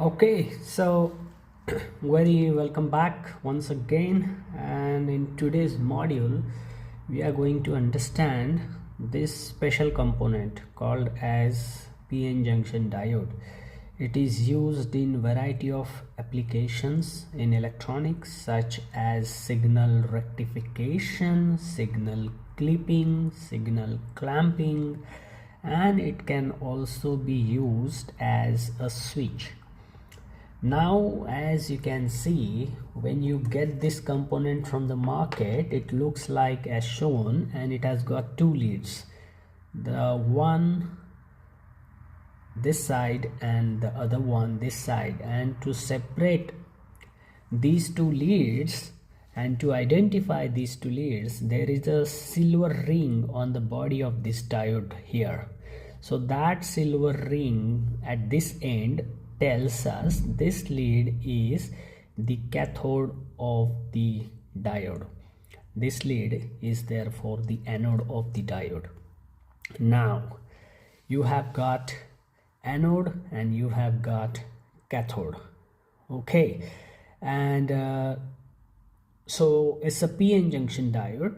Okay, so very welcome back once again, and in today's module we are going to understand this special component called as PN junction diode. It is used in variety of applications in electronics such as signal rectification, signal clipping, signal clamping, and it can also be used as a switch. Now, as you can see, when you get this component from the market, it looks like as shown, and it has got two leads, the one this side and the other one this side. And to separate these two leads and to identify these two leads, there is a silver ring on the body of this diode here. So that silver ring at this end tells us this lead is the cathode of the diode. This lead is therefore the anode of the diode. Now you have got anode and you have got cathode. Okay, and so it's a PN junction diode,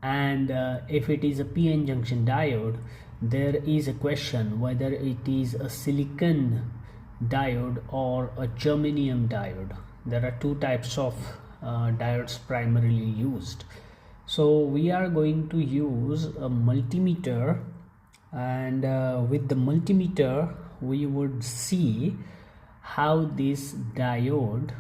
and if it is a PN junction diode, there is a question whether it is a silicon diode or a germanium diode. There are two types of diodes primarily used. So we are going to use a multimeter, and with the multimeter we would see how this diode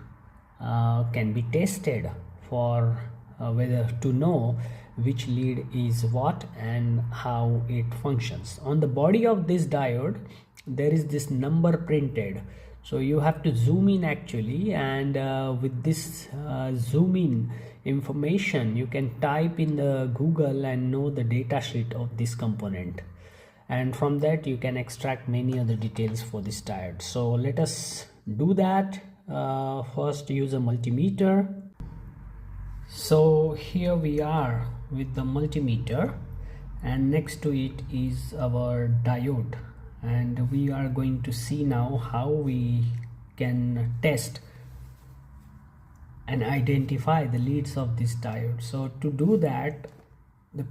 can be tested for whether to know which lead is what and how it functions. On the body of this diode there is this number printed, so you have to zoom in actually, and with this zoom in information you can type in the Google and know the data sheet of this component, and from that you can extract many other details for this diode. So let us do that. First use a multimeter. So here we are with the multimeter, and next to it is our diode, and we are going to see now how we can test and identify the leads of this diode. So to do that,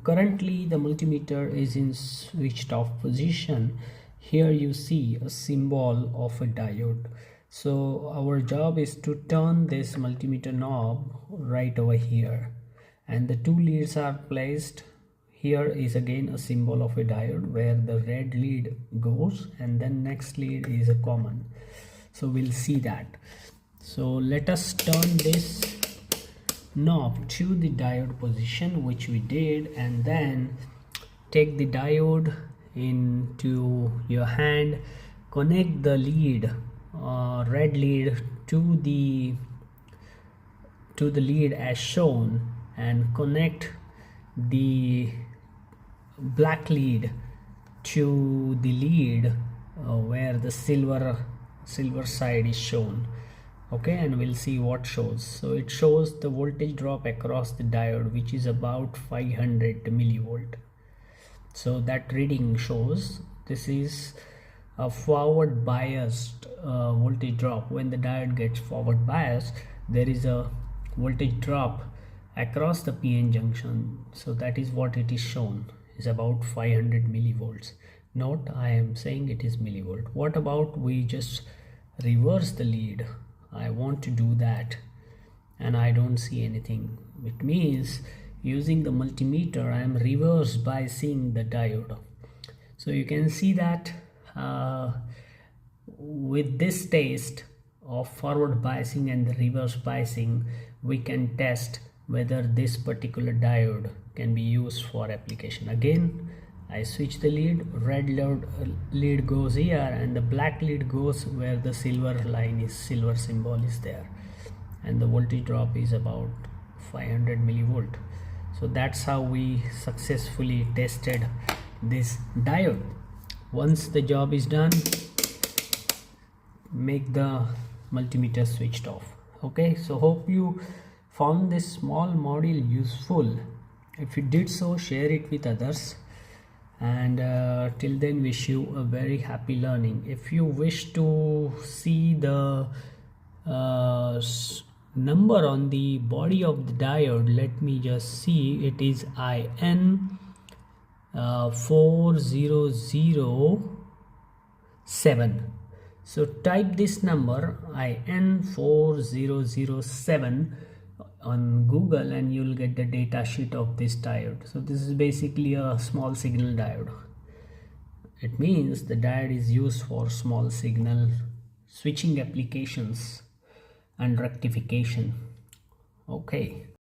currently the multimeter is in switched off position. Here you see a symbol of a diode. So our job is to turn this multimeter knob right over here, and the two leads are placed. Here is again a symbol of a diode where the red lead goes, and then next lead is a common. So we'll see that. So let us turn this knob to the diode position, which we did, and then take the diode into your hand, connect the lead, red lead to the lead as shown, and connect the black lead to the lead where the silver side is shown. Okay, and we'll see what shows. So it shows the voltage drop across the diode, which is about 500 millivolt. So that reading shows this is a forward biased voltage drop. When the diode gets forward biased, there is a voltage drop across the PN junction. So that is what it is shown, is about 500 millivolts. Note, I am saying it is millivolt. What about we just reverse the lead? I want to do that and I don't see anything. It means using the multimeter I am reverse biasing the diode. So you can see that with this test of forward biasing and the reverse biasing, we can test whether this particular diode can be used for application. Again, I switch the lead, red lead goes here, and the black lead goes where the silver line is, silver symbol is there, and the voltage drop is about 500 millivolt. So that's how we successfully tested this diode. Once the job is done, make the multimeter switched off. Okay, so hope you found this small module useful. If you did so, share it with others, and till then wish you a very happy learning. If you wish to see the number on the body of the diode, let me just see. It is IN 4007. So type this number IN 4007 on Google and you'll get the data sheet of this diode. So this is basically a small signal diode. It means the diode is used for small signal switching applications and rectification. Okay.